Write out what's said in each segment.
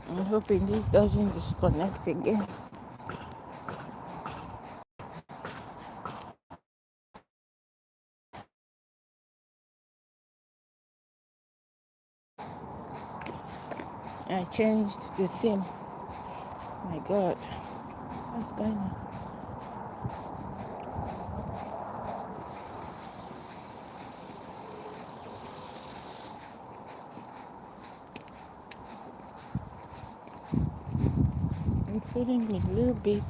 I'm hoping this doesn't disconnect again. I changed the SIM. My God, what's going on? I'm feeling a little bit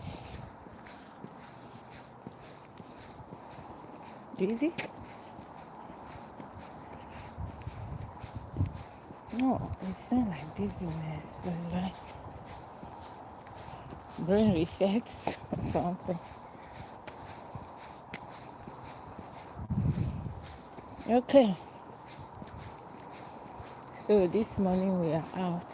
dizzy. No, it's not like dizziness. It's like brain resets or something. Okay, so this morning we are out.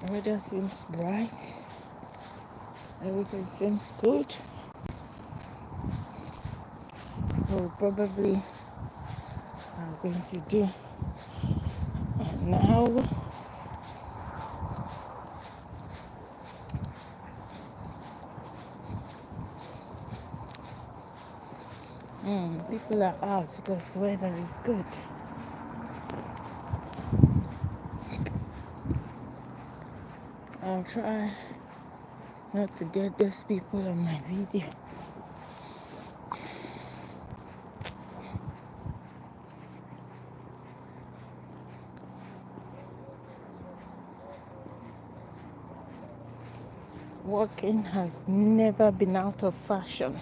The weather seems bright. Everything seems good. We'll probably are going to do now. People are out because the weather is good. I'll try not to get those people on my video. Walking has never been out of fashion.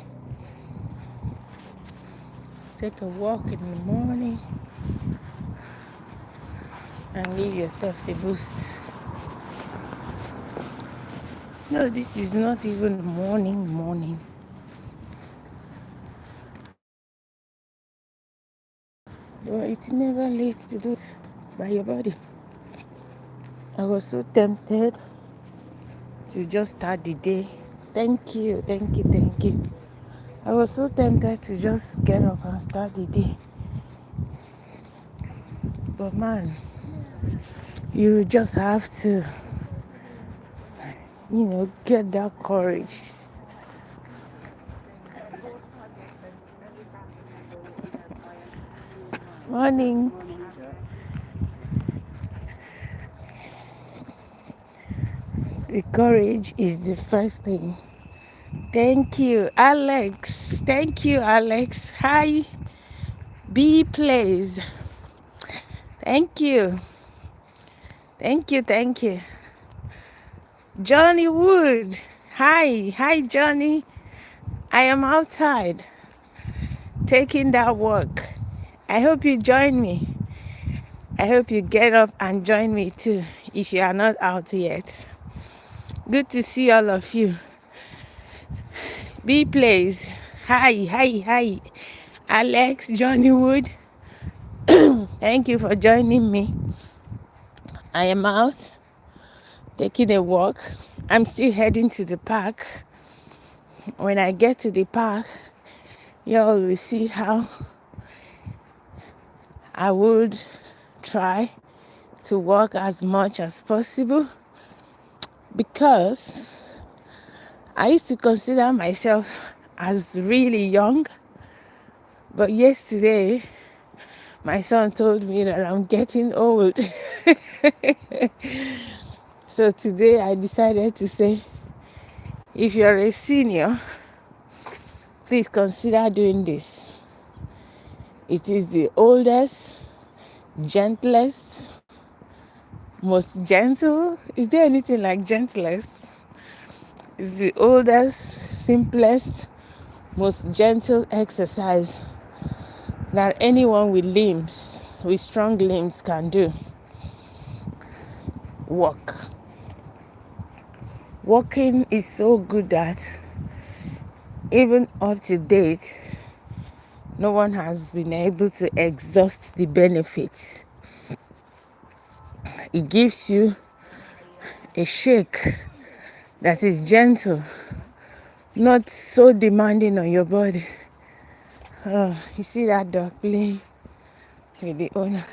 Take a walk in the morning and give yourself a boost. No, this is not even morning. But it's never late to do it by your body. I was so tempted to just start the day. Thank you. I was so tempted to just get up and start the day. But man, you just have to, get that courage. Morning. The courage is the first thing. Thank you, Alex. Hi, B plays. Thank you. Johnny Wood. Hi, Johnny. I am outside taking that walk. I hope you join me. I hope you get up and join me too if you are not out yet. Good to see all of you. B plays. Hi. Alex, Johnny Wood. Thank you for joining me. I am out taking a walk. I'm still heading to the park. When I get to the park, y'all will see how I would try to walk as much as possible, because I used to consider myself as really young, but yesterday my son told me that I'm getting old. So today I decided to say, if you're a senior, please consider doing this. It is the oldest, gentlest, most gentle. Is there anything like gentlest? It's the oldest, simplest, most gentle exercise that anyone with strong limbs can do. Walk. Walking is so good that even up to date, no one has been able to exhaust the benefits. It gives you a shake that is gentle, not so demanding on your body. Oh, you see that dog playing with the owner?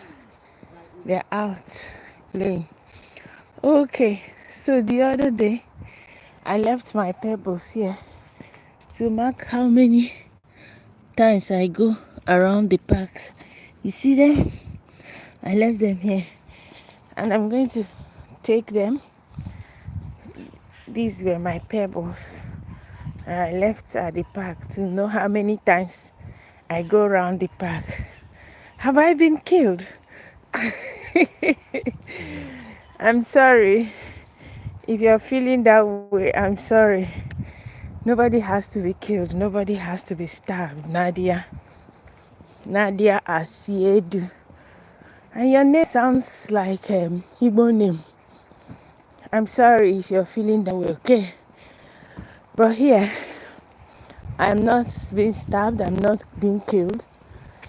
They're out playing. Okay, so the other day, I left my pebbles here to mark how many times I go around the park. You see them? I left them here. And I'm going to take them. These were my pebbles. I left at the park to know how many times I go around the park. Have I been killed? I'm sorry. If you're feeling that way, I'm sorry. Nobody has to be killed. Nobody has to be stabbed. Nadia Asiedu. And your name sounds like Igbo name. I'm sorry if you're feeling that way, okay? But here, I'm not being stabbed. I'm not being killed.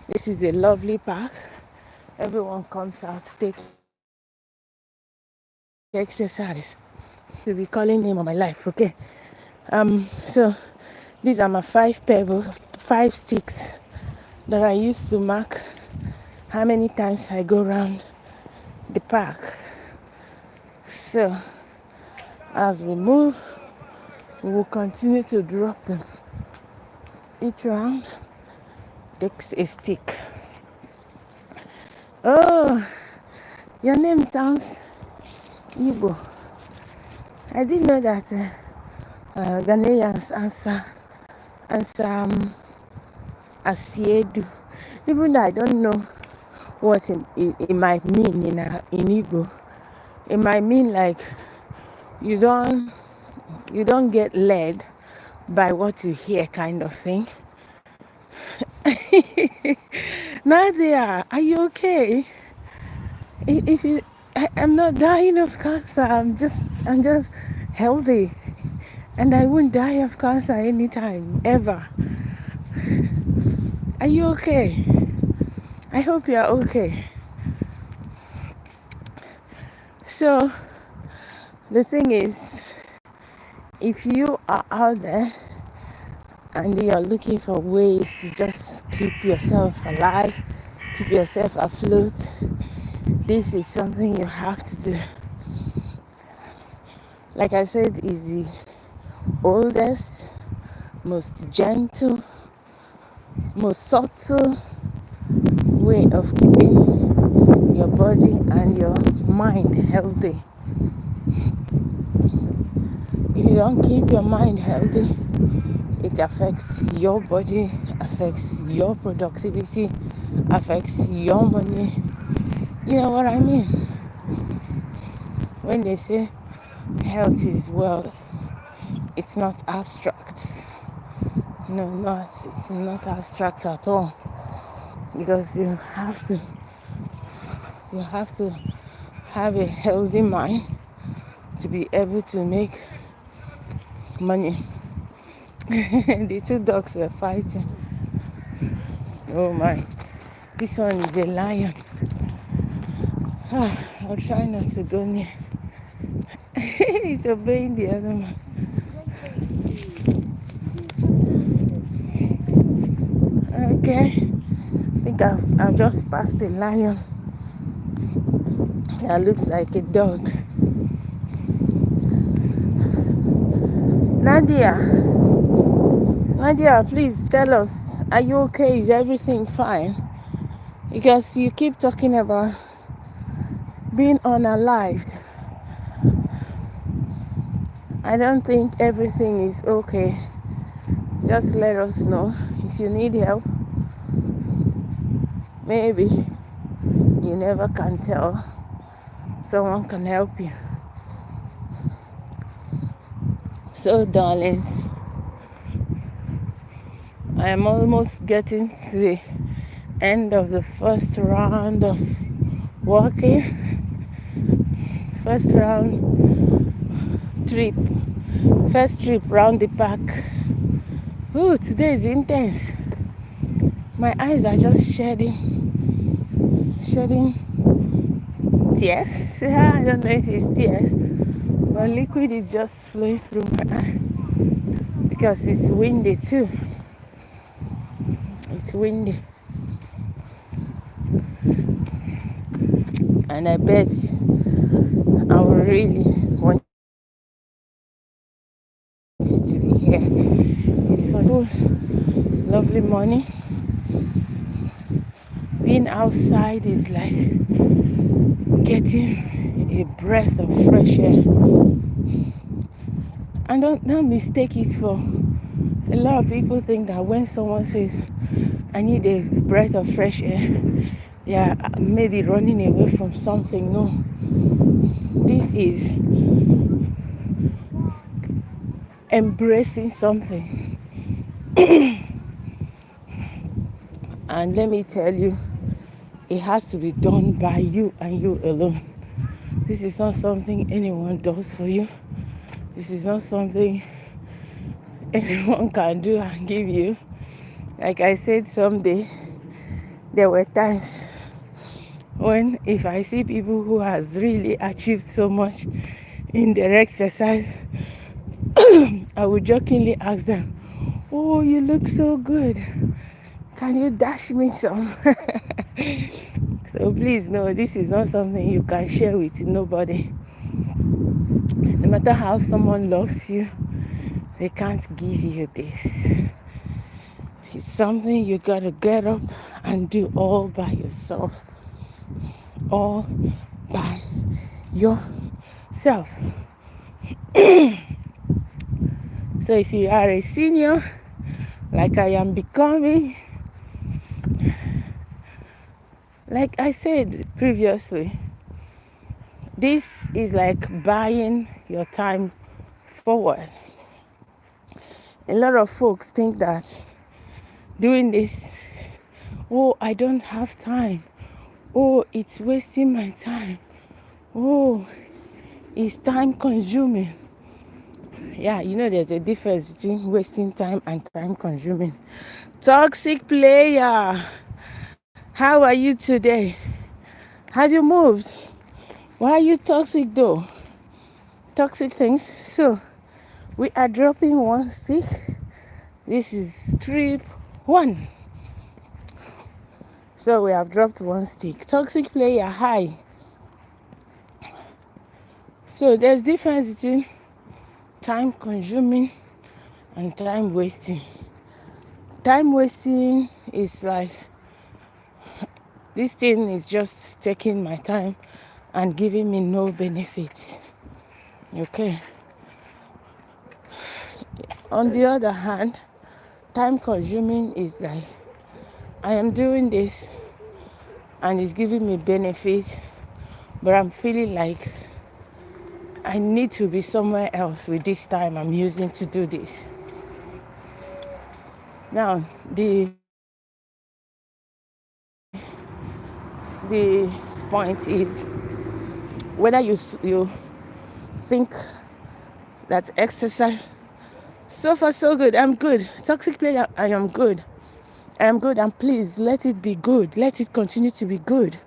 This is a lovely park. Everyone comes out to take exercise. To be calling name of my life, okay? So these are my 5 sticks that I used to mark how many times I go around the park. So as we move, we will continue to drop them. Each round takes a stick. Oh, your name sounds Igbo. I didn't know that Ghanaians answer Asiedu. Even though I don't know what it might mean in Igbo. It might mean like you don't get led by what you hear, kind of thing. Nadia, are you okay? I'm not dying of cancer. I'm just healthy, and I won't die of cancer anytime ever. Are you okay? I hope you are okay. So the thing is, if you are out there and you're looking for ways to just keep yourself alive, keep yourself afloat, this is something you have to do. Like I said, is the oldest, most gentle, most subtle way of keeping your body and your mind healthy. If you don't keep your mind healthy, it affects your body, affects your productivity, affects your money. You know what I mean? When they say health is wealth, it's not abstract. No, it's not abstract at all. Because you have to have a healthy mind to be able to make money. The 2 dogs were fighting. Oh my, this one is a lion. I'll try not to go near. He's obeying the other one. Okay, I think I've just passed the lion. That looks like a dog. Nadia, please tell us, are you okay? Is everything fine? Because you keep talking about being unalived. I don't think everything is okay. Just let us know if you need help. Maybe you never can tell. Someone can help you. So, darlings, I am almost getting to the end of the first round of walking. First trip. First trip round the park. Ooh, today is intense. My eyes are just shedding tears. I don't know if it's tears, but liquid is just flowing through my eye because it's windy too. It's windy, and I bet I will really want you to be here. It's such a lovely morning. Being outside is like getting a breath of fresh air. And don't mistake it for, a lot of people think that when someone says, I need a breath of fresh air, they are maybe running away from something. No. This is embracing something. And let me tell you, it has to be done by you and you alone. This is not something anyone does for you. This is not something anyone can do and give you. Like I said, someday, there were times when if I see people who has really achieved so much in their exercise, I would jokingly ask them, oh, you look so good. Can you dash me some? So please, no, this is not something you can share with nobody. No matter how someone loves you, they can't give you this. It's something you gotta get up and do all by yourself. All by yourself. So if you are a senior, like I am becoming, like I said previously, this is like buying your time forward. A lot of folks think that doing this, oh, I don't have time. Oh, it's wasting my time. Oh, it's time consuming. Yeah, there's a difference between wasting time and time consuming. Toxic player, how are you today? Have you moved? Why are you toxic though? Toxic things. So, we are dropping one stick. This is trip 1. So, we have dropped one stick. Toxic player, hi. So, there's difference between time consuming and time wasting. Time wasting is like, this thing is just taking my time and giving me no benefits. Okay. On the other hand, time consuming is like, I am doing this and it's giving me benefit, but I'm feeling like I need to be somewhere else with this time I'm using to do this. Now, the point is whether you think that exercise, so far so good, I'm good. Toxic player, I am good. I am good, and please let it be good. Let it continue to be good.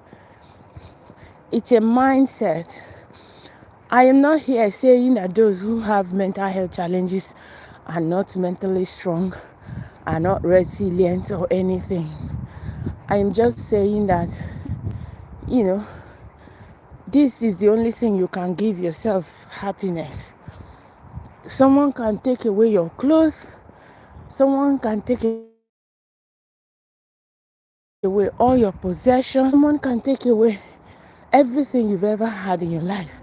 It's a mindset. I am not here saying that those who have mental health challenges are not mentally strong, are not resilient or anything. I am just saying that, this is the only thing you can give yourself happiness. Someone can take away your clothes. Someone can take away all your possessions. Someone can take away everything you've ever had in your life.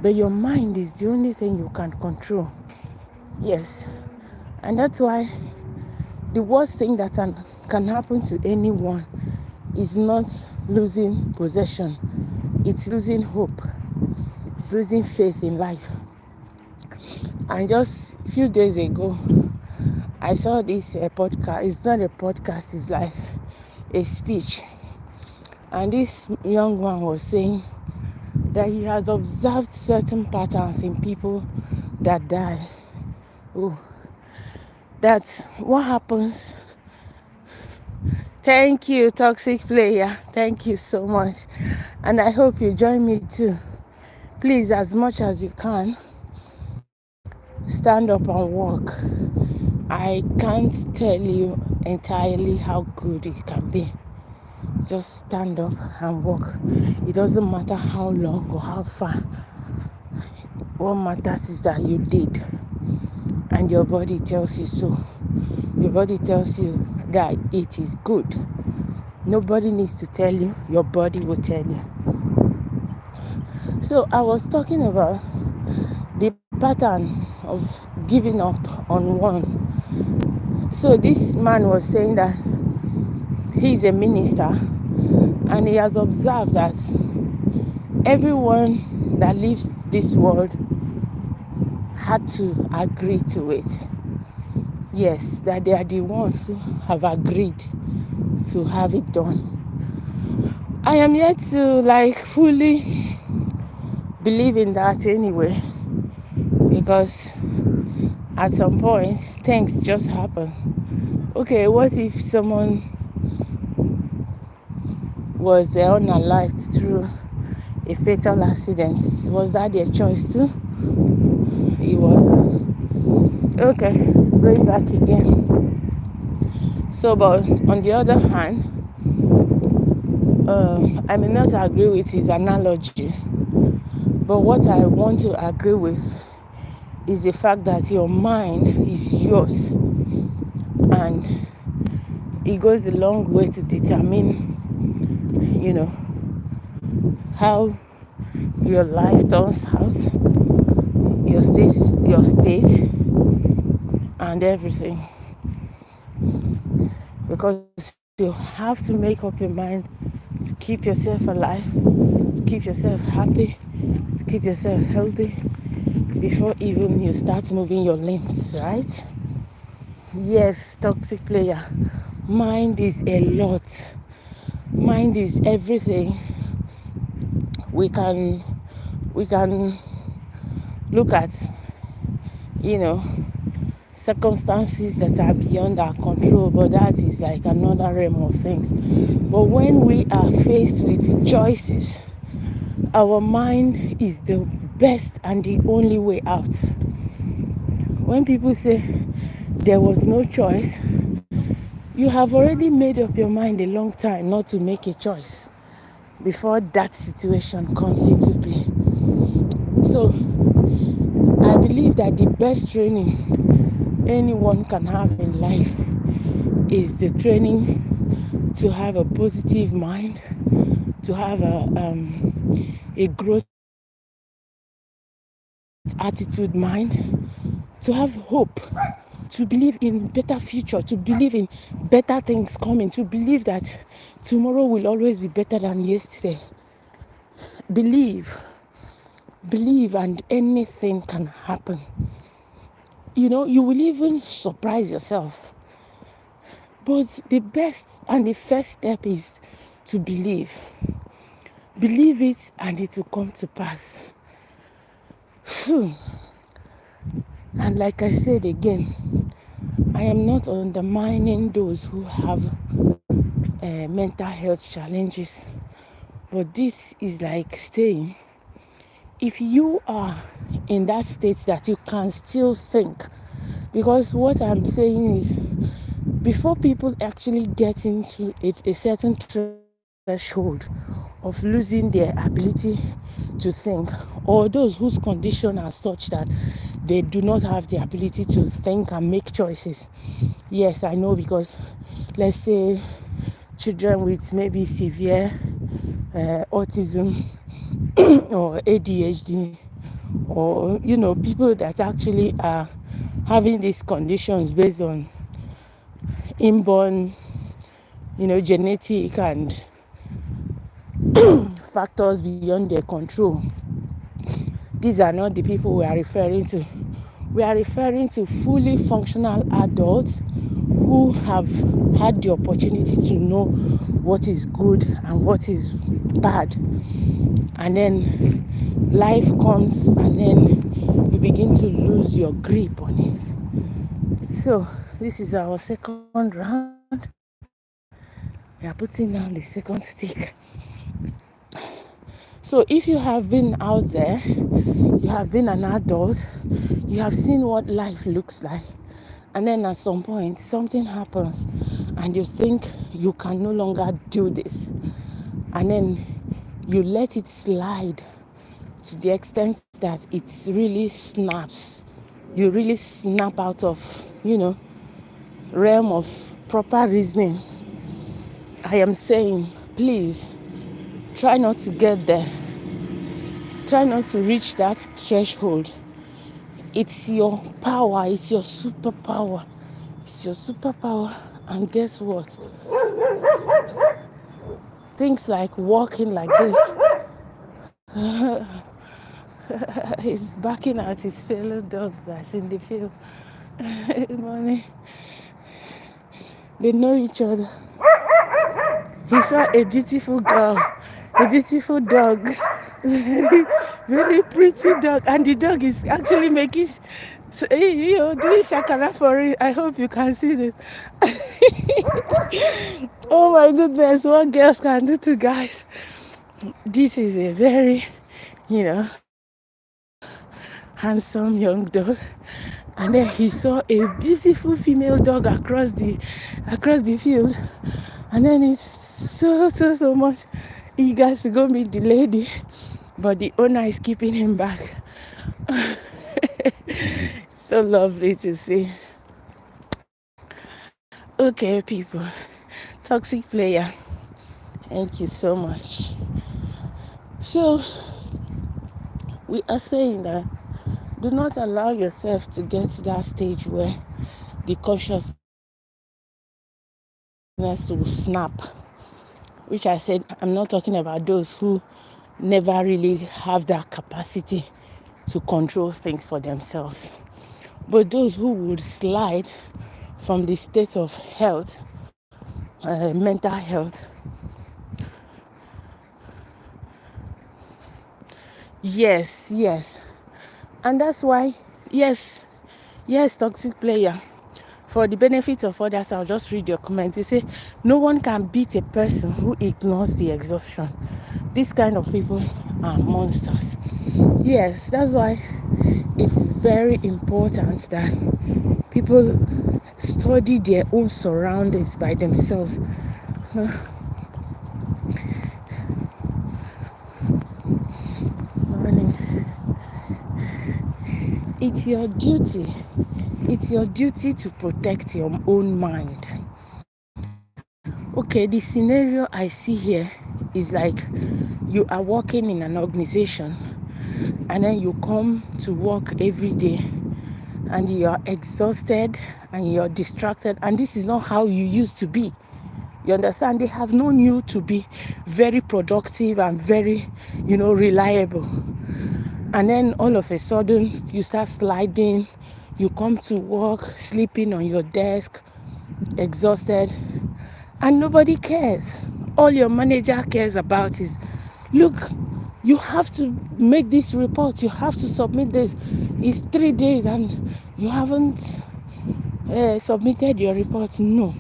But your mind is the only thing you can control. Yes. And that's why the worst thing that can happen to anyone is not losing possession. It's losing hope. It's losing faith in life. And just a few days ago, I saw this podcast. It's not a podcast, it's like a speech. And this young man was saying that he has observed certain patterns in people that die. Oh, that's what happens. Thank you, toxic player. Thank you so much. And I hope you join me too. Please, as much as you can, stand up and walk. I can't tell you entirely how good it can be. Just stand up and walk. It doesn't matter how long or how far. What matters is that you did. And your body tells you so. Your body tells you that it is good. Nobody needs to tell you. Your body will tell you. So I was talking about the pattern of giving up on one. So this man was saying that he's a minister and he has observed that everyone that leaves this world had to agree to it. Yes, that they are the ones who have agreed to have it done. I am yet to fully believe in that anyway, because at some point things just happen. Okay, what if someone was unalived through a fatal accident? Was that their choice too? It wasn't. Okay, bring back again. So, but on the other hand, I may not agree with his analogy, but what I want to agree with is the fact that your mind is yours, and it goes a long way to determine, how your life turns out, your state, and everything. Because you have to make up your mind to keep yourself alive, to keep yourself happy, to keep yourself healthy before even you start moving your limbs, right? Yes, toxic player. Mind is a lot. Mind is everything. We can look at, circumstances that are beyond our control, but that is like another realm of things. But when we are faced with choices, our mind is the best and the only way out. When people say there was no choice, you have already made up your mind a long time not to make a choice before that situation comes into play. So I believe that the best training anyone can have in life is the training to have a positive mind, to have a growth attitude mind, to have hope, to believe in better future, to believe in better things coming, to believe that tomorrow will always be better than yesterday. Believe, and anything can happen. You will even surprise yourself. But the best and the first step is to believe. Believe it and it will come to pass. And like I said again, I am not undermining those who have mental health challenges. But this is like saying, if you are in that state that you can still think, because what I'm saying is, before people actually get into a certain threshold of losing their ability to think, or those whose condition are such that they do not have the ability to think and make choices. Yes, I know, because let's say children with maybe severe autism or ADHD, or people that actually are having these conditions based on inborn genetic and factors beyond their control. These are not the people we are referring to We are referring to fully functional adults who have had the opportunity to know what is good and what is bad. And then life comes and then you begin to lose your grip on it. So this is our second round. We are putting down the second stick. So if you have been out there, you have been an adult, you have seen what life looks like, and then at some point something happens and you think you can no longer do this, and then you let it slide to the extent that it really snaps. You really snap out of, realm of proper reasoning. I am saying, please try not to get there. Try not to reach that threshold. It's your power, it's your superpower. It's your superpower. And guess what? Things like walking like this. He's barking at his fellow dog that's in the field. Good morning. They know each other. He saw a beautiful girl, a beautiful dog, very, very pretty dog, and the dog is actually making, doing shakara for it. I hope you can see this. Oh my goodness, what girls can do to guys. This is a very, handsome young dog, and then he saw a beautiful female dog across the field, and then he's so much eager to go meet the lady, but the owner is keeping him back. So lovely to see. Okay, people, toxic player, thank you so much. So we are saying that do not allow yourself to get to that stage where the consciousness will snap, which I said I'm not talking about those who never really have that capacity to control things for themselves, but those who would slide from the state of health, mental health. Yes, and that's why, yes, toxic player. For the benefit of others, I'll just read your comment. You say, no one can beat a person who ignores the exhaustion. These kind of people are monsters. Yes, that's why it's very important that people study their own surroundings by themselves. Morning. It's your duty to protect your own mind. Okay, the scenario I see here is like you are working in an organization and then you come to work every day and you are exhausted and you're distracted, and this is not how you used to be. You understand? They have known you to be very productive and very, reliable. And then all of a sudden, you start sliding. You come to work, sleeping on your desk, exhausted, and nobody cares. All your manager cares about is, look, you have to make this report. You have to submit this. It's 3 days and you haven't submitted your report. No.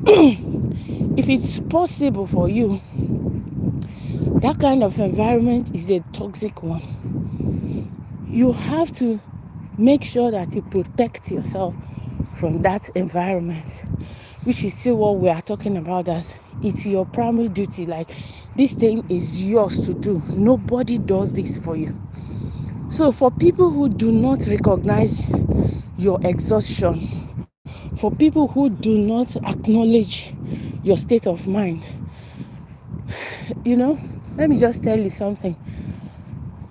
If it's possible for you, that kind of environment is a toxic one. You have to make sure that you protect yourself from that environment, which is still what we are talking about, as it's your primary duty. Like, this thing is yours to do. Nobody does this for you. So for people who do not recognize your exhaustion, for people who do not acknowledge your state of mind, let me just tell you something.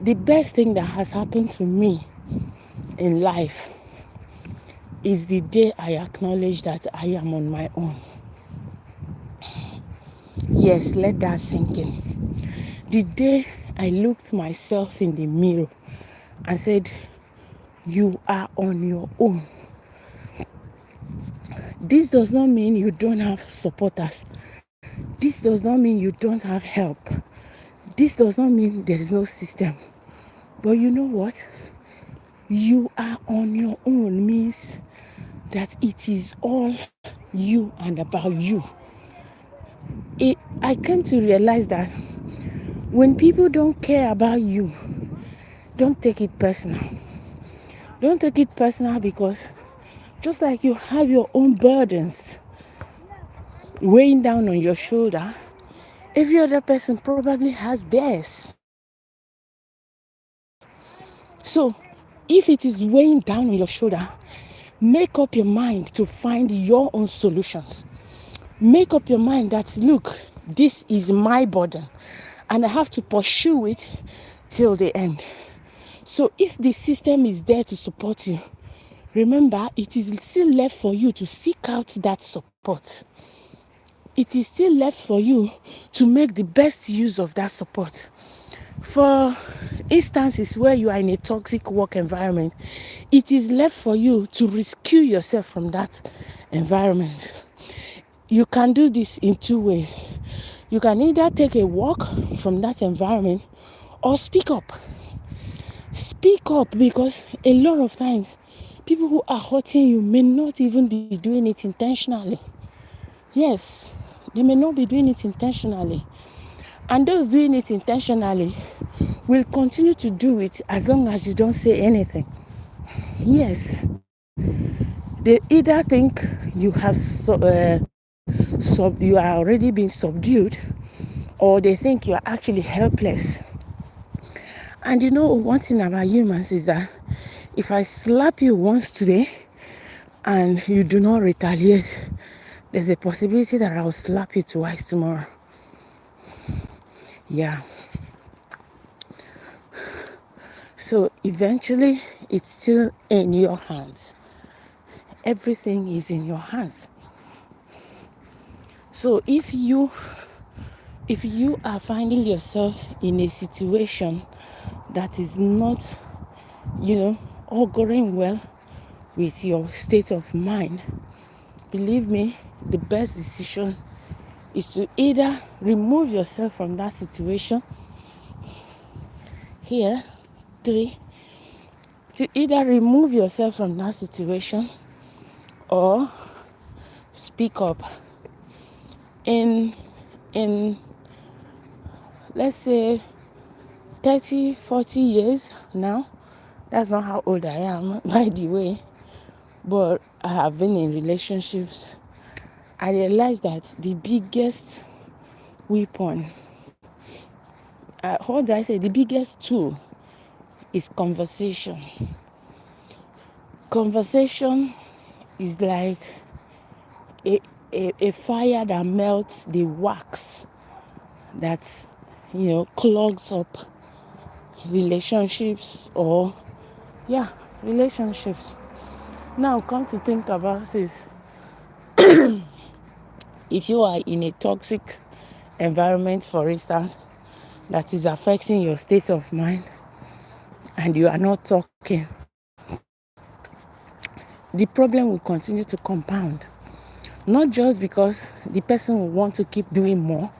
The best thing that has happened to me in life is the day I acknowledge that I am on my own. Yes, let that sink in. The day I looked myself in the mirror and said, You are on your own. This does not mean you don't have supporters. This does not mean you don't have help. This does not mean there is no system. But you know what? You are on your own means that it is all you and about you. I came to realize that when people don't care about you, don't take it personal. Don't take it personal, because just like you have your own burdens weighing down on your shoulder, every other person probably has theirs. So if it is weighing down on your shoulder, make up your mind to find your own solutions. Make up your mind that, look, this is my burden and I have to pursue it till the end. So if the system is there to support you, remember, it is still left for you to seek out that support. It is still left for you to make the best use of that support. For instances where you are in a toxic work environment, it is left for you to rescue yourself from that environment. You can do this in two ways. You can either take a walk from that environment or speak up. Speak up, because a lot of times people who are hurting you may not even be doing it intentionally. Yes, they may not be doing it intentionally. And those doing it intentionally will continue to do it as long as you don't say anything. Yes, they either think you have you are already being subdued, or they think you are actually helpless. And you know, one thing about humans is that if I slap you once today and you do not retaliate, there's a possibility that I'll slap you twice tomorrow. Yeah. So eventually, it's still in your hands. Everything is in your hands. So if you are finding yourself in a situation that is not, auguring well with your state of mind, believe me, the best decision is to either remove yourself from that situation. Here, 3, to either remove yourself from that situation or speak up. In let's say 30, 40 years now, that's not how old I am, by the way, but I have been in relationships. I realized that the biggest weapon, what do I say, the biggest tool is conversation. Conversation is like a fire that melts the wax that, clogs up relationships relationships. Now, come to think about it, if you are in a toxic environment, for instance, that is affecting your state of mind, and you are not talking, the problem will continue to compound. Not just because the person will want to keep doing more,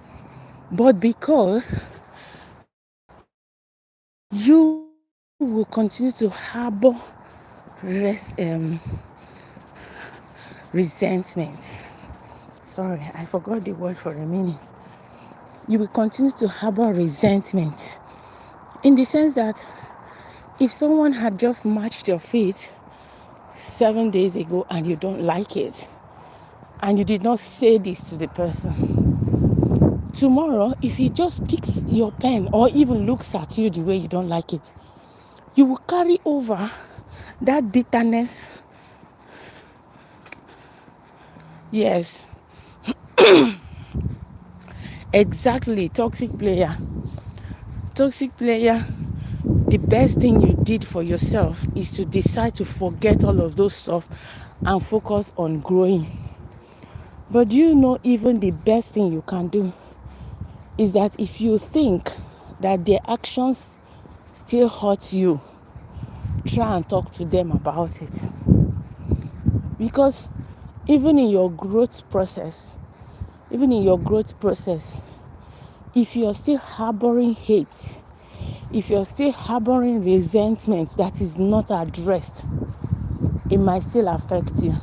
but because you will continue to harbor resentment. Sorry, I forgot the word for a minute. You will continue to harbor resentment, in the sense that if someone had just matched your feet 7 days ago and you don't like it, and you did not say this to the person, tomorrow, if he just picks your pen or even looks at you the way you don't like it, you will carry over that bitterness. Yes. Exactly. Toxic player. The best thing you did for yourself is to decide to forget all of those stuff and focus on growing. But do you know, even the best thing you can do is that if you think that their actions still hurt you, try and talk to them about it. Because even in your growth process, if you're still harboring hate, if you're still harboring resentment that is not addressed, it might still affect you.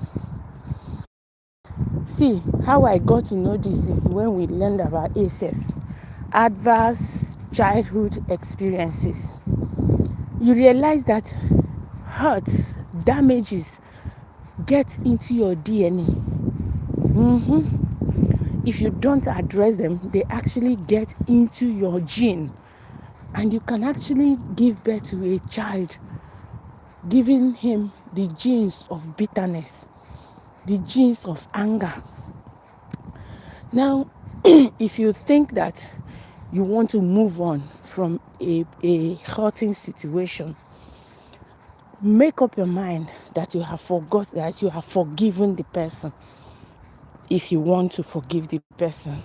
See, how I got to know this is when we learned about ACEs, adverse childhood experiences. You realize that hurts, damages get into your DNA. If you don't address them, they actually get into your gene. And you can actually give birth to a child, giving him the genes of bitterness, the genes of anger. Now, if you think that you want to move on from a hurting situation, make up your mind that you have forgiven the person. If you want to forgive the person,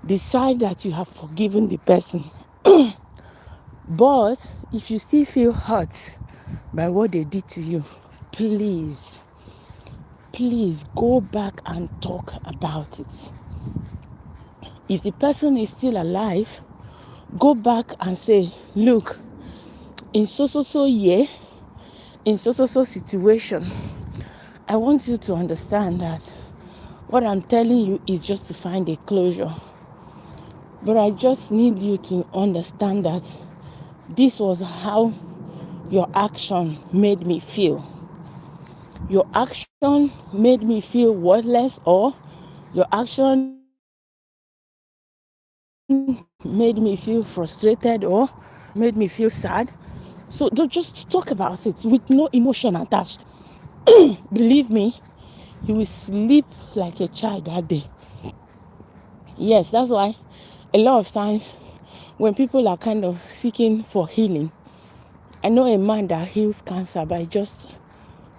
decide that you have forgiven the person. But if you still feel hurt by what they did to you, please go back and talk about it. If the person is still alive, go back and say, look, in so year, in so situation, I want you to understand that what I'm telling you is just to find a closure. But I just need you to understand that this was how your action made me feel. Your action made me feel worthless, or your action made me feel frustrated, or made me feel sad. So don't just talk about it with no emotion attached. Believe me, you will sleep like a child that day. Yes, that's why a lot of times when people are kind of seeking for healing, I know a man that heals cancer by just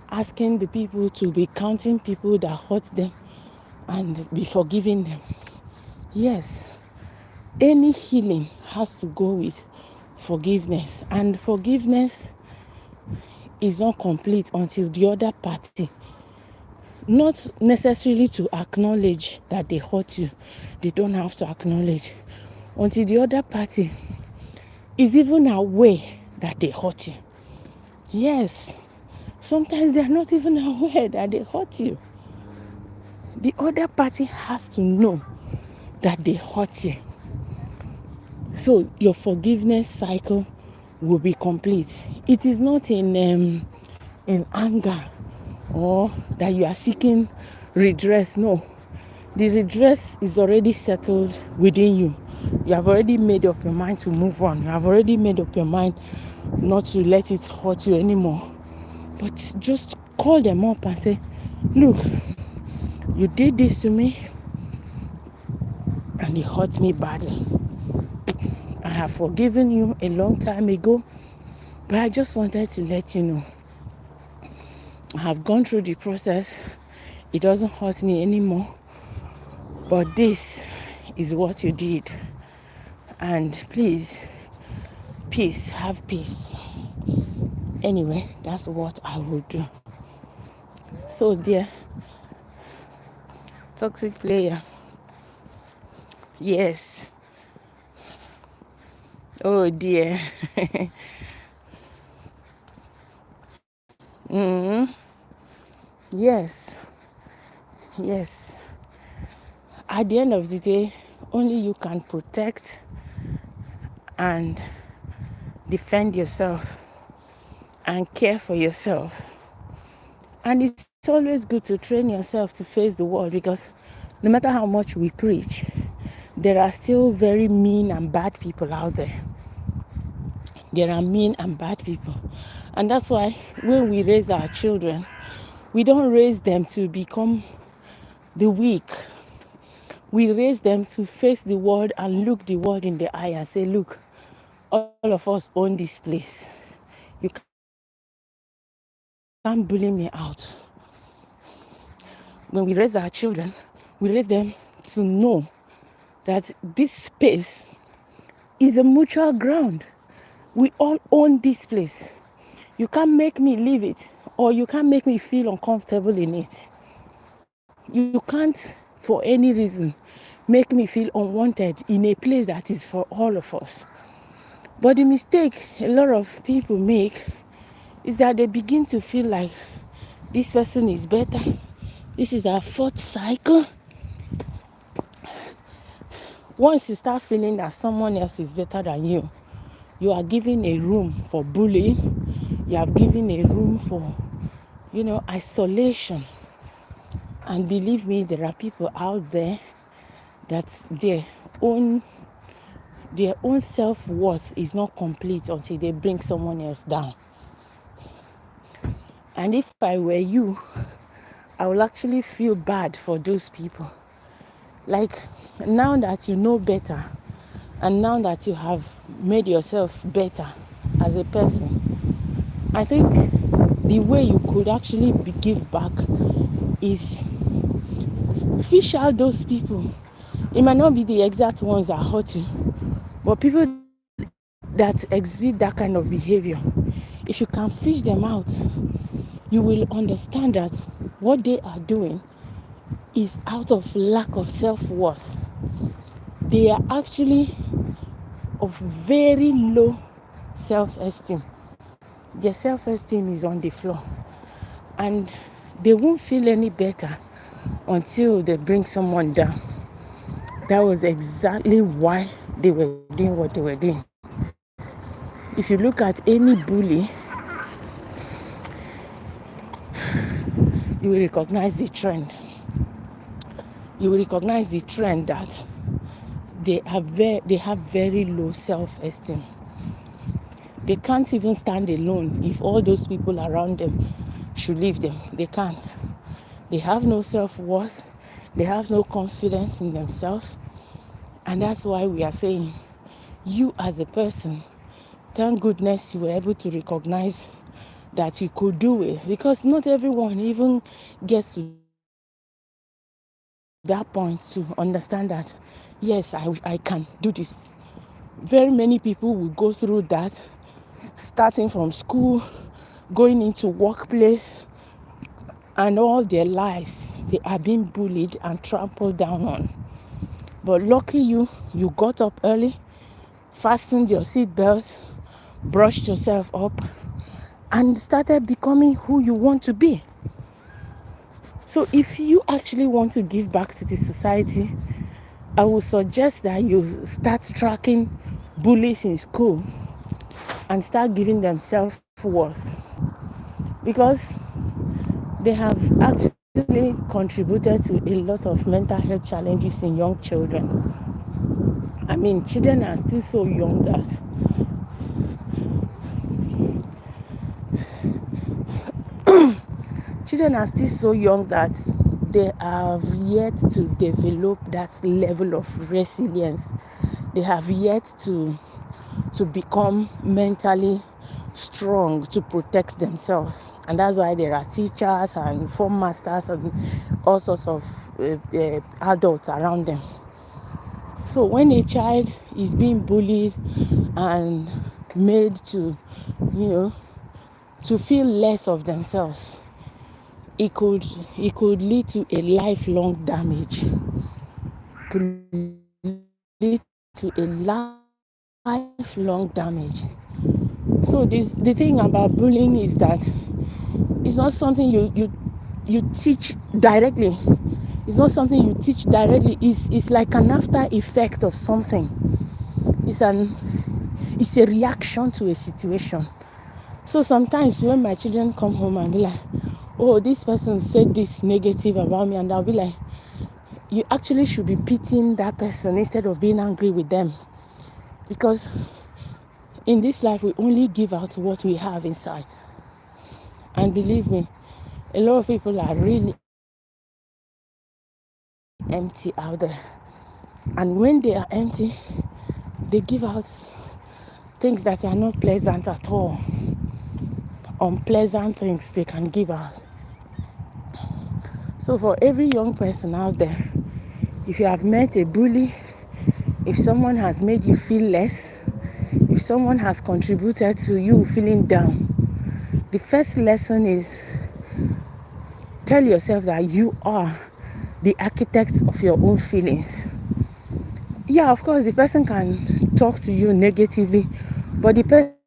asking the people to be counting people that hurt them and be forgiving them. Yes, any healing has to go with forgiveness, and forgiveness is not complete until the other party, not necessarily to acknowledge that they hurt you, they don't have to acknowledge, until the other party is even aware that they hurt you. Yes, sometimes they are not even aware that they hurt you. The other party has to know that they hurt you. So your forgiveness cycle will be complete. It is not in anger or that you are seeking redress. No, the redress is already settled within you. You have already made up your mind to move on. You have already made up your mind not to let it hurt you anymore. But just call them up and say, look, you did this to me and it hurt me badly. I have forgiven you a long time ago, but I just wanted to let you know I have gone through the process. It doesn't hurt me anymore, but this is what you did, and please, peace, have peace. Anyway, that's what I will do. So dear toxic player, yes, oh dear. Yes, at the end of the day, only you can protect and defend yourself and care for yourself. And it's always good to train yourself to face the world, because no matter how much we preach, there are still very mean and bad people out there. There are mean and bad people. And that's why when we raise our children, we don't raise them to become the weak. We raise them to face the world and look the world in the eye and say, look, all of us own this place. You can't bully me out. When we raise our children, we raise them to know that this space is a mutual ground. We all own this place. You can't make me leave it, or you can't make me feel uncomfortable in it. You can't, for any reason, make me feel unwanted in a place that is for all of us. But the mistake a lot of people make is that they begin to feel like this person is better. This is our fourth cycle. Once you start feeling that someone else is better than you are giving a room for bullying. You are giving a room for, isolation. And believe me, there are people out there that their own self-worth is not complete until they bring someone else down. And if I were you, I will actually feel bad for those people. Like, now that you know better, and now that you have made yourself better as a person, I think the way you could actually give back is fish out those people. It might not be the exact ones that hurt you, but people that exhibit that kind of behavior, if you can fish them out, you will understand that what they are doing is out of lack of self-worth. They are actually of very low self-esteem. Their self-esteem is on the floor, and they won't feel any better until they bring someone down. That was exactly why they were doing what they were doing. If you look at any bully, you will recognize the trend. You will recognize the trend that they have very low self-esteem. They can't even stand alone if all those people around them should leave them. They can't. They have no self-worth. They have no confidence in themselves. And that's why we are saying, you as a person, thank goodness you were able to recognize that you could do it. Because not everyone even gets to that point to understand that, yes, I can do this. Very many people will go through that, starting from school, going into workplace, and all their lives they are being bullied and trampled down on. But lucky you got up early, fastened your seatbelt, brushed yourself up, and started becoming who you want to be. So if you actually want to give back to the society, I would suggest that you start tracking bullies in school and start giving them self-worth, because they have actually contributed to a lot of mental health challenges in young children. I mean, children are still so young that they have yet to develop that level of resilience. They have yet to become mentally strong to protect themselves. And that's why there are teachers and form masters and all sorts of adults around them. So when a child is being bullied and made to feel less of themselves, it could lead to a lifelong damage. It could lead to a lifelong damage. So the thing about bullying is that it's not something you teach directly. It's not something you teach directly. It's like an after effect of something. It's a reaction to a situation. So sometimes when my children come home and be like, oh, this person said this negative about me, and I'll be like, you actually should be pitying that person instead of being angry with them. Because in this life, we only give out what we have inside. And believe me, a lot of people are really empty out there. And when they are empty, they give out things that are not pleasant at all. Unpleasant things they can give out. So for every young person out there, if you have met a bully, if someone has made you feel less, if someone has contributed to you feeling down, The first lesson is tell yourself that you are the architect of your own feelings. Yeah, of course, the person can talk to you negatively, but the person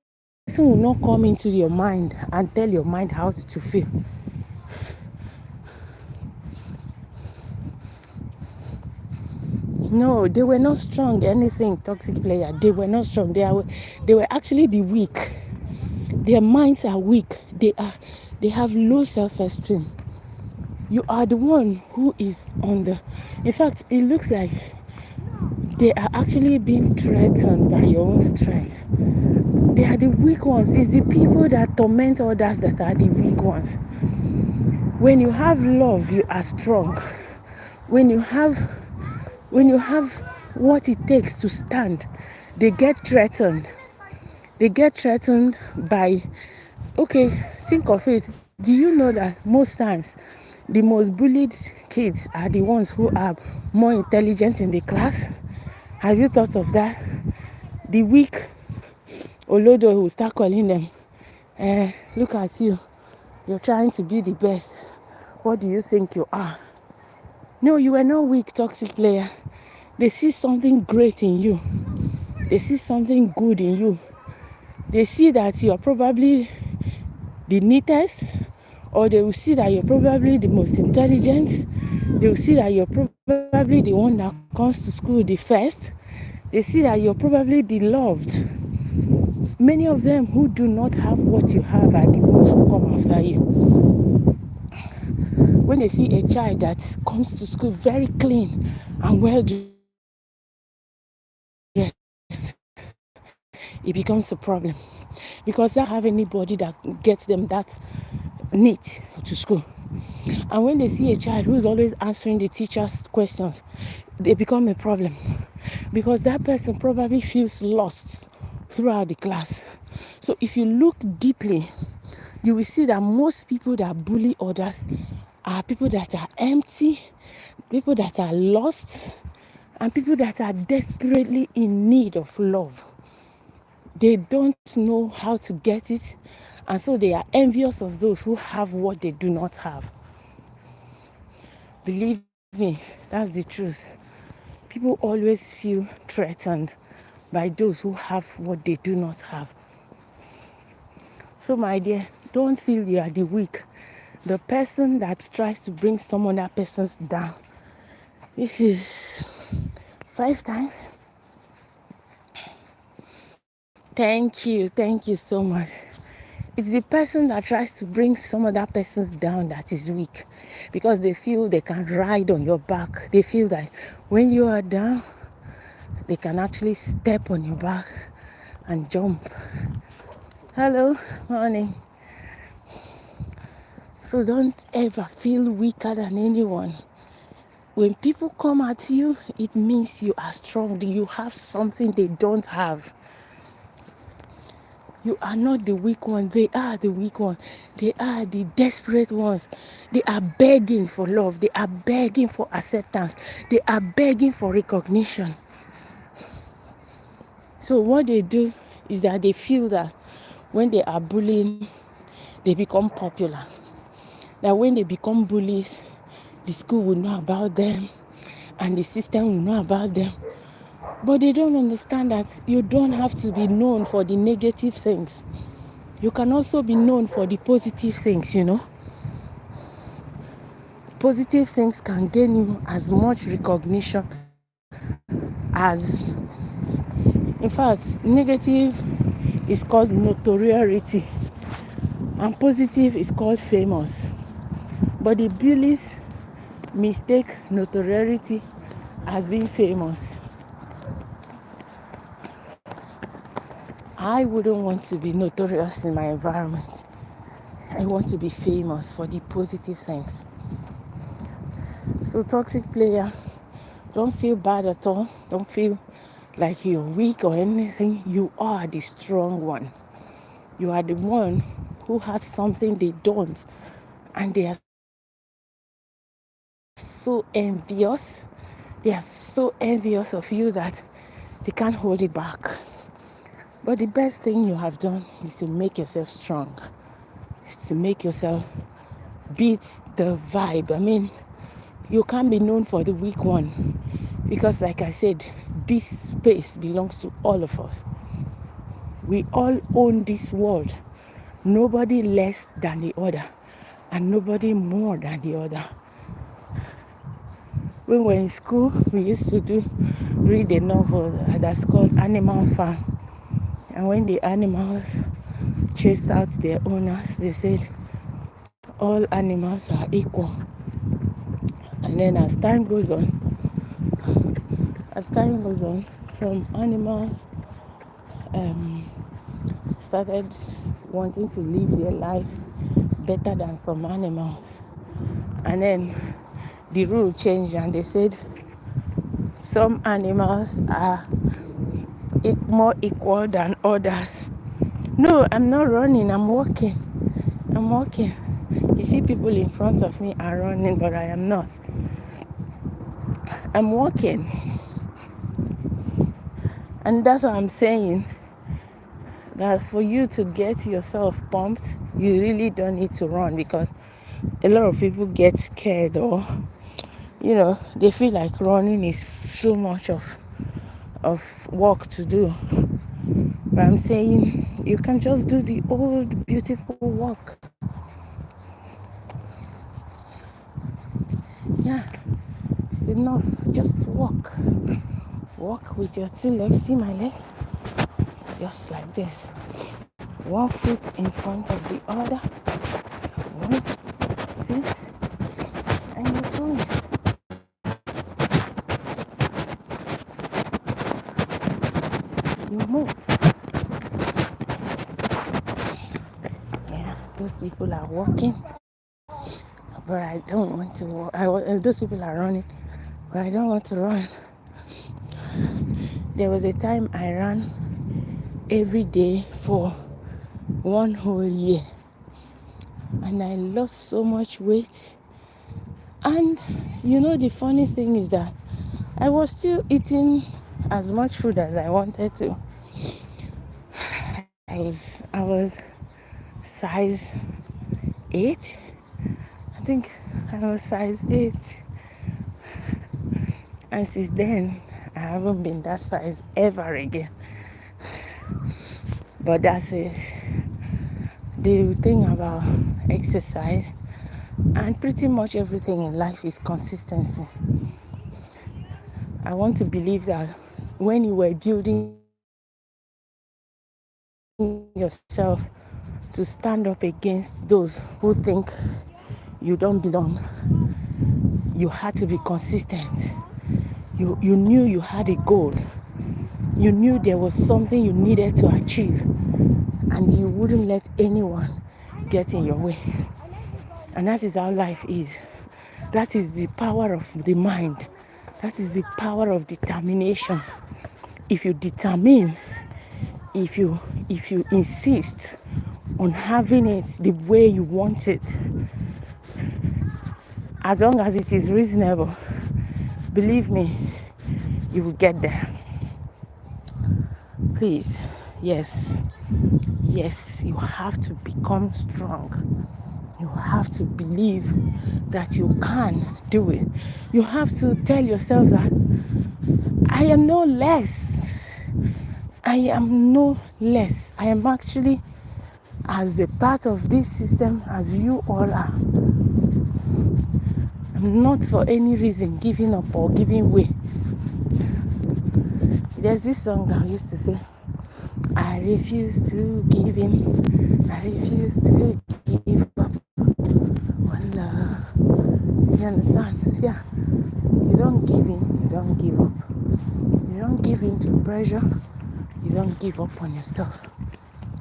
will not come into your mind and tell your mind how to feel. No, they were not strong. Anything toxic player, they were not strong. They were actually the weak. Their minds are weak. They have low self-esteem. You are the one who is on the. In fact, it looks like they are actually being threatened by your own strength. They are the weak ones. It's the people that torment others that are the weak ones. When you have love, you are strong. When you have what it takes to stand, they get threatened. They get threatened by, okay, think of it. Do you know that most times the most bullied kids are the ones who are more intelligent in the class? Have you thought of that? The weak Olodo will start calling them, look at you. You're trying to be the best. What do you think you are? No, you are not weak, toxic player. They see something great in you. They see something good in you. They see that you're probably the neatest, or they will see that you're probably the most intelligent. They will see that you're probably the one that comes to school the first. They see that you're probably the loved. Many of them who do not have what you have are the ones who come after you. When they see a child that comes to school very clean and well dressed, it becomes a problem, because they don't have anybody that gets them that neat to school. And when they see a child who's always answering the teacher's questions, they become a problem, because that person probably feels lost throughout the class. So if you look deeply, you will see that most people that bully others are people that are empty, people that are lost, and people that are desperately in need of love. They don't know how to get it, and so they are envious of those who have what they do not have. Believe me, that's the truth. People always feel threatened by those who have what they do not have. So my dear, don't feel you are the weak. The person that tries to bring some other persons down. This is 5 times. Thank you so much. It's the person that tries to bring some other persons down that is weak, because they feel they can ride on your back. They feel that when you are down, they can actually step on your back and jump. Hello, morning. So don't ever feel weaker than anyone. When people come at you, it means you are strong. You have something they don't have. You are not the weak one. They are the weak one. They are the desperate ones. They are begging for love. They are begging for acceptance. They are begging for recognition. So what they do is that they feel that when they are bullying, they become popular. That when they become bullies, the school will know about them and the system will know about them. But they don't understand that you don't have to be known for the negative things. You can also be known for the positive things, you know. Positive things can gain you as much recognition as, in fact, negative is called notoriety and positive is called famous. But the bullies mistake notoriety as being famous. I wouldn't want to be notorious in my environment. I want to be famous for the positive things. So toxic player, don't feel bad at all. Don't feel like you're weak or anything. You are the strong one. You are the one who has something they don't. And they are so envious. They are so envious of you that they can't hold it back. But the best thing you have done is to make yourself strong. to make yourself beat the vibe. I mean, you can't be known for the weak one, because like I said, this space belongs to all of us. We all own this world. Nobody less than the other, and nobody more than the other. When we were in school, we used to read a novel that's called Animal Farm. And when the animals chased out their owners, they said all animals are equal. And then as time goes on, some animals started wanting to live their life better than some animals. And then the rule changed, and they said some animals are more equal than others. No, I'm not running, I'm walking. You see, people in front of me are running, but I am not. I'm walking. And that's what I'm saying, that for you to get yourself pumped, you really don't need to run, because a lot of people get scared, or they feel like running is so much of work to do. But I'm saying you can just do the old beautiful walk. Yeah, it's enough. Just walk with your two legs. See my leg? Just like this. 1 foot in front of the other. 1, 2, and you're going. You move. Yeah, those people are walking, but I don't want to walk. Those people are running, but I don't want to run. There was a time I ran every day for 1 whole year, and I lost so much weight. And the funny thing is that I was still eating as much food as I wanted to. I was size 8. I think I was size 8. And since then, I haven't been that size ever again. But that's it. The thing about exercise and pretty much everything in life is consistency. I want to believe that when you were building yourself to stand up against those who think you don't belong, you had to be consistent. You knew you had a goal. You knew there was something you needed to achieve, and you wouldn't let anyone get in your way. And that is how life is. That is the power of the mind. That is the power of determination. If you determine, if you insist on having it the way you want it, as long as it is reasonable, believe me, you will get there. Please, yes, you have to become strong. You have to believe that you can do it. You have to tell yourself that I am no less. I am actually as a part of this system as you all are. I'm not for any reason giving up or giving way. There's this song that I used to say, I refuse to give in. I refuse to give up on love. You understand? Yeah. You don't give in, you don't give up. You don't give in to pressure. You don't give up on yourself.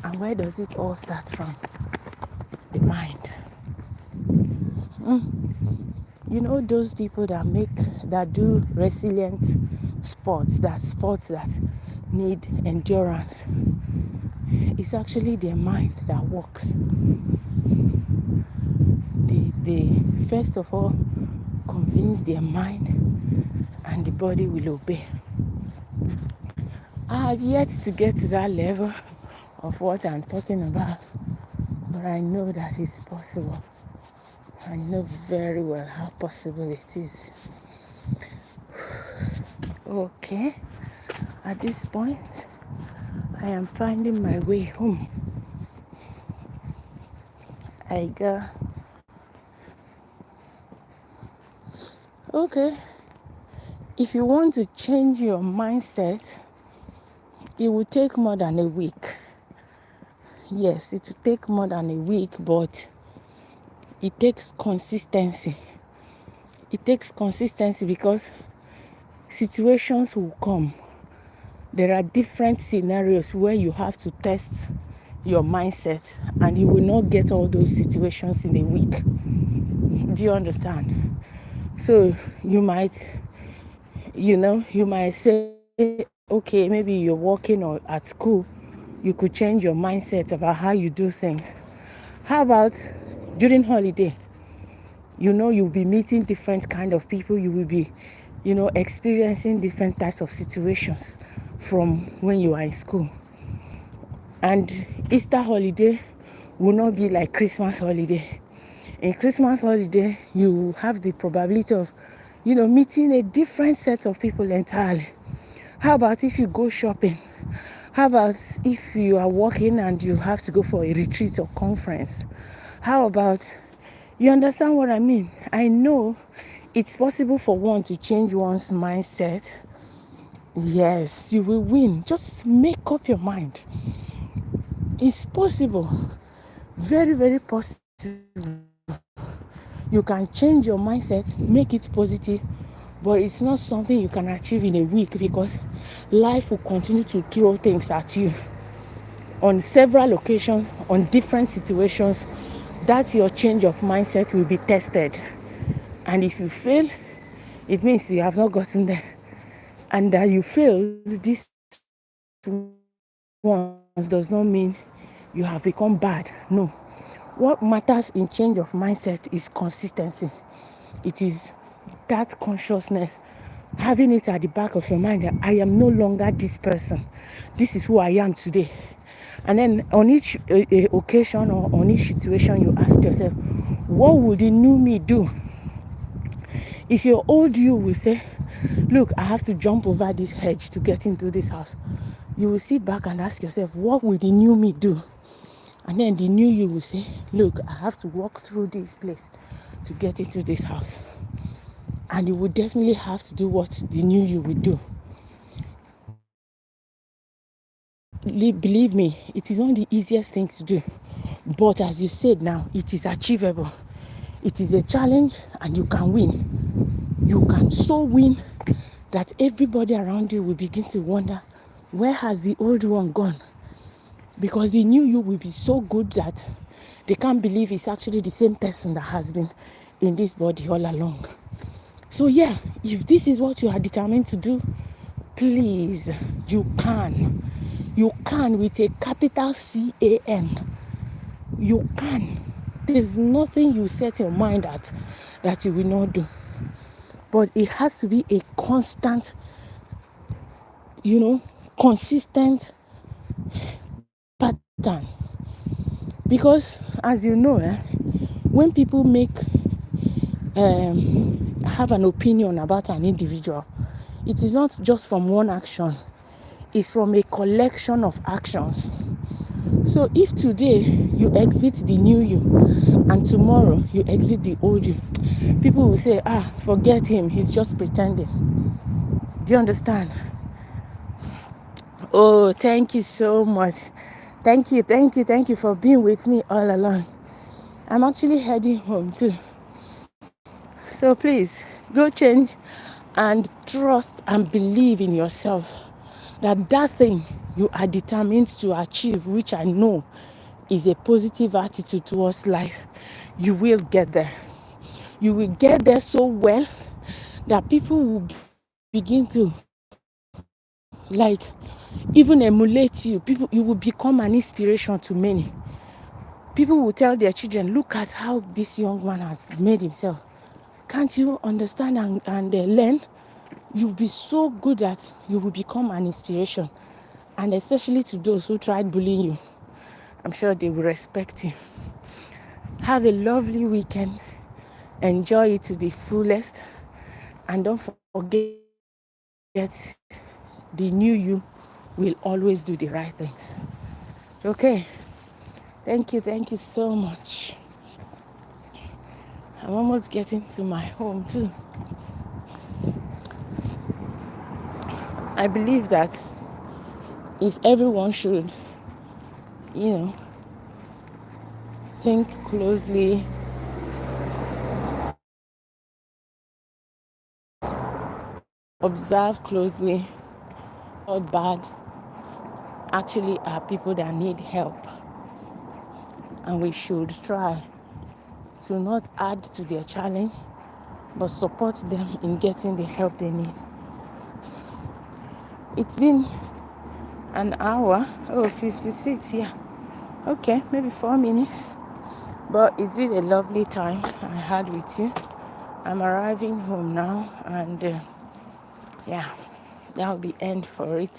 And where does it all start from? The mind. Those people that do resilient sports that need endurance, it's actually their mind that works. They first of all convince their mind, and the body will obey. I have yet to get to that level of what I'm talking about, but I know that it's possible. I know very well how possible it is. Okay, at this point, I am finding my way home. I go. Okay, if you want to change your mindset, it will take more than a week. Yes, it will take more than a week, but it takes consistency. It takes consistency because situations will come. There are different scenarios where you have to test your mindset, and you will not get all those situations in a week. Do you understand? So you might say, okay, maybe you're working or at school, you could change your mindset about how you do things. How about during holiday? You'll be meeting different kind of people. You will be, experiencing different types of situations from when you are in school. And Easter holiday will not be like Christmas holiday. In Christmas holiday, you have the probability of, meeting a different set of people entirely. How about if you go shopping? How about if you are working and you have to go for a retreat or conference? How about, you understand what I mean? I know it's possible for one to change one's mindset. Yes, you will win. Just make up your mind. It's possible. Very, very possible. You can change your mindset, make it positive, but it's not something you can achieve in a week because life will continue to throw things at you on several occasions, on different situations. That your change of mindset will be tested. And if you fail, it means you have not gotten there. And that you failed, this once does not mean you have become bad. No. What matters in change of mindset is consistency. It is that consciousness, having it at the back of your mind that I am no longer this person. This is who I am today. And then on each occasion or on each situation, you ask yourself, what would the new me do? If your old you will say, look, I have to jump over this hedge to get into this house, you will sit back and ask yourself, what will the new me do? And then the new you will say, look, I have to walk through this place to get into this house. And you will definitely have to do what the new you will do. Believe me, it is not the easiest thing to do. But as you said now, it is achievable. It is a challenge and you can win. You can so win that everybody around you will begin to wonder, where has the old one gone? Because the new you will be so good that they can't believe it's actually the same person that has been in this body all along. So yeah, if this is what you are determined to do, please, you can. You can with a capital C-A-N. You can. There's nothing you set your mind at that you will not do. But it has to be a constant, consistent pattern. Because as you know, when people have an opinion about an individual, it is not just from one action. It's from a collection of actions. So if today you exhibit the new you and tomorrow you exhibit the old you, people will say, forget him, he's just pretending. Do you understand? Oh, thank you so much. Thank you for being with me all along. I'm actually heading home too. So please, go change and trust and believe in yourself that thing you are determined to achieve, which I know is a positive attitude towards life, you will get there. You will get there so well that people will begin to even emulate you. You will become an inspiration to many. People will tell their children, look at how this young man has made himself. Can't you understand and learn? You'll be so good that you will become an inspiration. And especially to those who tried bullying you, I'm sure they will respect you. Have a lovely weekend. Enjoy it to the fullest. And don't forget, the new you will always do the right things. Okay. Thank you so much. I'm almost getting to my home too. I believe that if everyone should, you know, think closely, observe closely, not bad, actually are people that need help. And we should try to not add to their challenge, but support them in getting the help they need. It's been an hour, 56, yeah. Okay, maybe 4 minutes. But it's been a lovely time I had with you. I'm arriving home now, and yeah, that'll be end for it